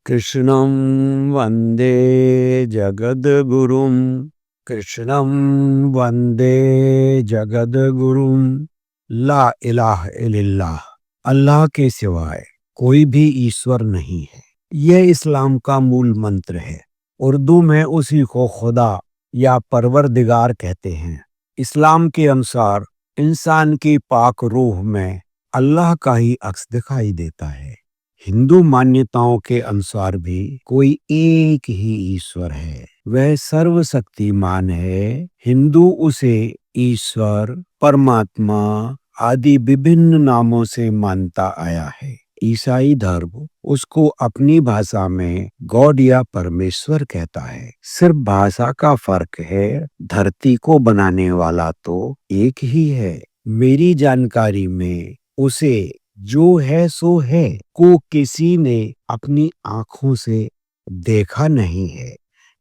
कृष्णं वन्दे जगद्गुरुं कृष्णं वन्दे जगद्गुरुं। ला इलाहा इल्लल्लाह, अल्लाह के सिवाय कोई भी ईश्वर नहीं है। यह इस्लाम का मूल मंत्र है। उर्दू में उसी को खुदा या परवरदिगार कहते हैं। इस्लाम के अनुसार इंसान की पाक रूह में अल्लाह का ही अक्स दिखाई देता है। हिंदू मान्यताओं के अनुसार भी कोई एक ही ईश्वर है, वह सर्वशक्तिमान है। हिंदू उसे ईश्वर, परमात्मा आदि विभिन्न नामों से मानता आया है। ईसाई धर्म उसको अपनी भाषा में गॉड या परमेश्वर कहता है। सिर्फ भाषा का फर्क है, धरती को बनाने वाला तो एक ही है। मेरी जानकारी में उसे जो है सो है को किसी ने अपनी आंखों से देखा नहीं है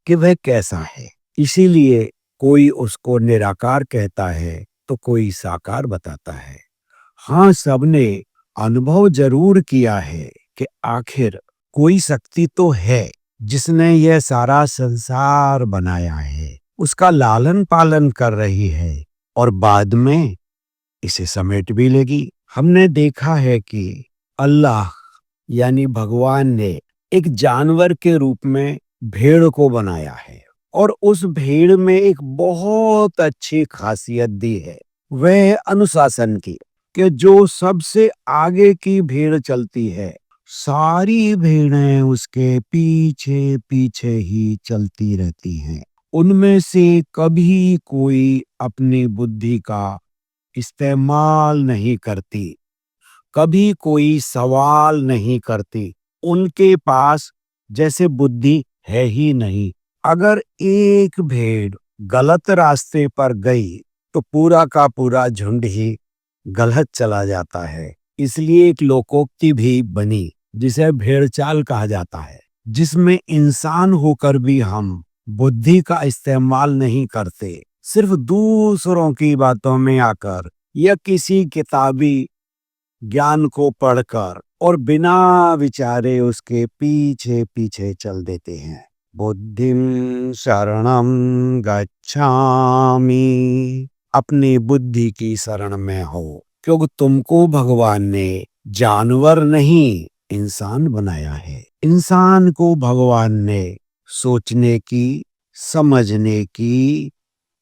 कि वह कैसा है। इसीलिए कोई उसको निराकार कहता है तो कोई साकार बताता है। हाँ, सबने अनुभव जरूर किया है कि आखिर कोई शक्ति तो है जिसने यह सारा संसार बनाया है, उसका लालन पालन कर रही है और बाद में इसे समेट भी लेगी। हमने देखा है कि अल्लाह यानी भगवान ने एक जानवर के रूप में भेड़ को बनाया है और उस भेड़ में एक बहुत अच्छी खासियत दी है, वह अनुशासन की, कि जो सबसे आगे की भेड़ चलती है, सारी भेड़ें उसके पीछे पीछे ही चलती रहती हैं। उनमें से कभी कोई अपनी बुद्धि का इस्तेमाल नहीं करती, कभी कोई सवाल नहीं करती। उनके पास जैसे बुद्धि है ही नहीं। अगर एक भेड़ गलत रास्ते पर गई तो पूरा का पूरा झुंड ही गलत चला जाता है। इसलिए एक लोकोक्ति भी बनी जिसे भेड़चाल कहा जाता है, जिसमें इंसान होकर भी हम बुद्धि का इस्तेमाल नहीं करते, सिर्फ दूसरों की बातों में आकर या किसी किताबी ज्ञान को पढ़कर और बिना विचारे उसके पीछे पीछे चल देते हैं। बुद्धिं शरणं गच्छामि, अपनी बुद्धि की शरण में हो, क्योंकि तुमको भगवान ने जानवर नहीं इंसान बनाया है। इंसान को भगवान ने सोचने की, समझने की,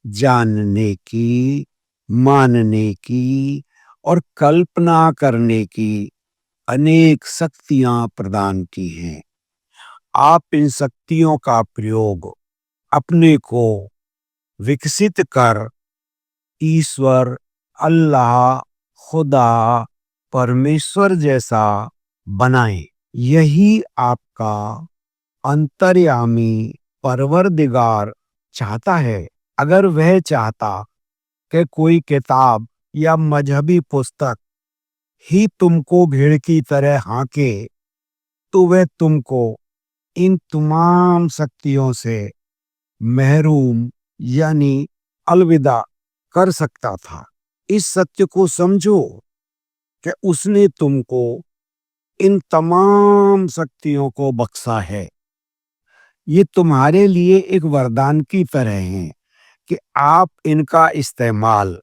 जानने की, मानने की और कल्पना करने की अनेक शक्तियां प्रदान की हैं। आप इन शक्तियों का प्रयोग अपने को विकसित कर ईश्वर, अल्लाह, खुदा, परमेश्वर जैसा बनाएं। यही आपका अंतर्यामी परवरदिगार चाहता है। अगर वह चाहता कि कोई किताब या मजहबी पुस्तक ही तुमको भेड़ की तरह हांके, तो वह तुमको इन तमाम शक्तियों से महरूम यानी अलविदा कर सकता था। इस सत्य को समझो कि उसने तुमको इन तमाम शक्तियों को बख्शा है। ये तुम्हारे लिए एक वरदान की तरह हैं कि आप इनका इस्तेमाल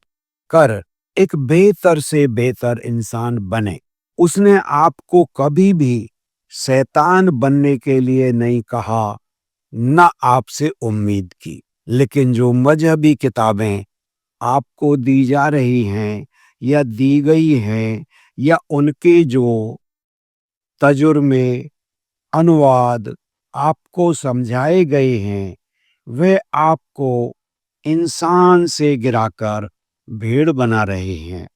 कर एक बेहतर से बेहतर इंसान बने। उसने आपको कभी भी शैतान बनने के लिए नहीं कहा, न आपसे उम्मीद की। लेकिन जो मजहबी किताबें आपको दी जा रही हैं या दी गई हैं या उनके जो तर्जुमे, अनुवाद आपको समझाए गए हैं, वे आपको इंसान से गिराकर भेड़ बना रहे हैं।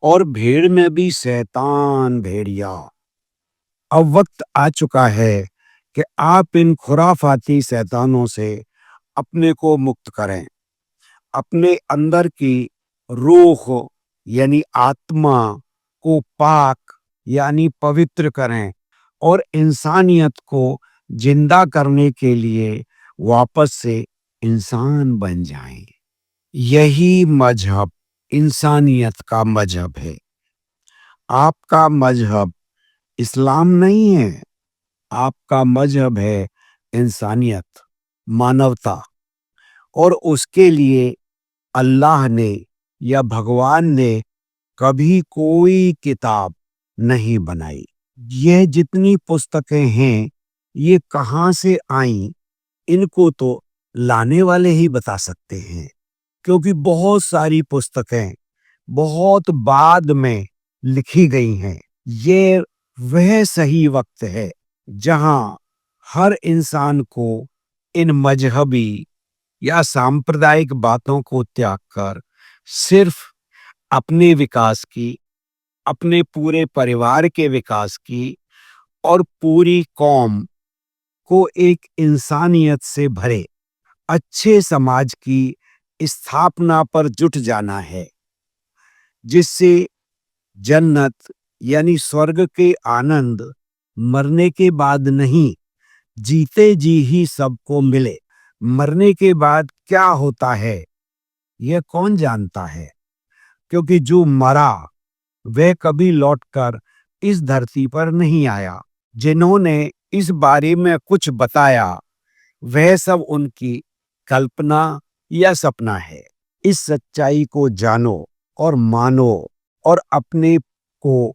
और भेड़ में भी शैतान भेड़िया। अब वक्त आ चुका है कि आप इन खुराफाती शैतानों से अपने को मुक्त करें, अपने अंदर की रूह यानी आत्मा को पाक यानी पवित्र करें और इंसानियत को जिंदा करने के लिए वापस से इंसान बन जाएं। यही मजहब इंसानियत का मजहब है। आपका मजहब इस्लाम नहीं है, आपका मजहब है इंसानियत, मानवता, और उसके लिए अल्लाह ने या भगवान ने कभी कोई किताब नहीं बनाई। यह जितनी पुस्तकें हैं, ये कहाँ से आईं, इनको तो लाने वाले ही बता सकते हैं, क्योंकि बहुत सारी पुस्तकें बहुत बाद में लिखी गई हैं। ये वह सही वक्त है जहां हर इंसान को इन मजहबी या सांप्रदायिक बातों को त्याग कर सिर्फ अपने विकास की, अपने पूरे परिवार के विकास की और पूरी कौम को एक इंसानियत से भरे अच्छे समाज की स्थापना पर जुट जाना है, जिससे जन्नत यानी स्वर्ग के आनंद मरने के बाद नहीं, जीते जी ही सबको मिले। मरने के बाद क्या होता है यह कौन जानता है, क्योंकि जो मरा वह कभी लौटकर इस धरती पर नहीं आया। जिन्होंने इस बारे में कुछ बताया वह सब उनकी कल्पना या सपना है। इस सच्चाई को जानो और मानो और अपने को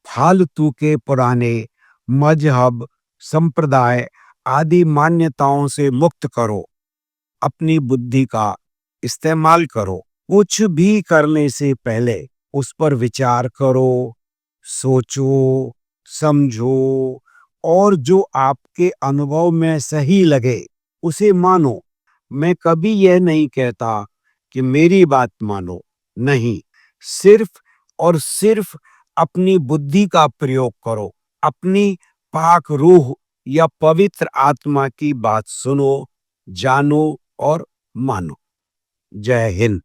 फालतू के पुराने मजहब, संप्रदाय आदि मान्यताओं से मुक्त करो। अपनी बुद्धि का इस्तेमाल करो। कुछ भी करने से पहले उस पर विचार करो, सोचो, समझो और जो आपके अनुभव में सही लगे उसे मानो। मैं कभी यह नहीं कहता कि मेरी बात मानो, नहीं, सिर्फ और सिर्फ अपनी बुद्धि का प्रयोग करो। अपनी पाक रूह या पवित्र आत्मा की बात सुनो, जानो और मानो। जय हिंद।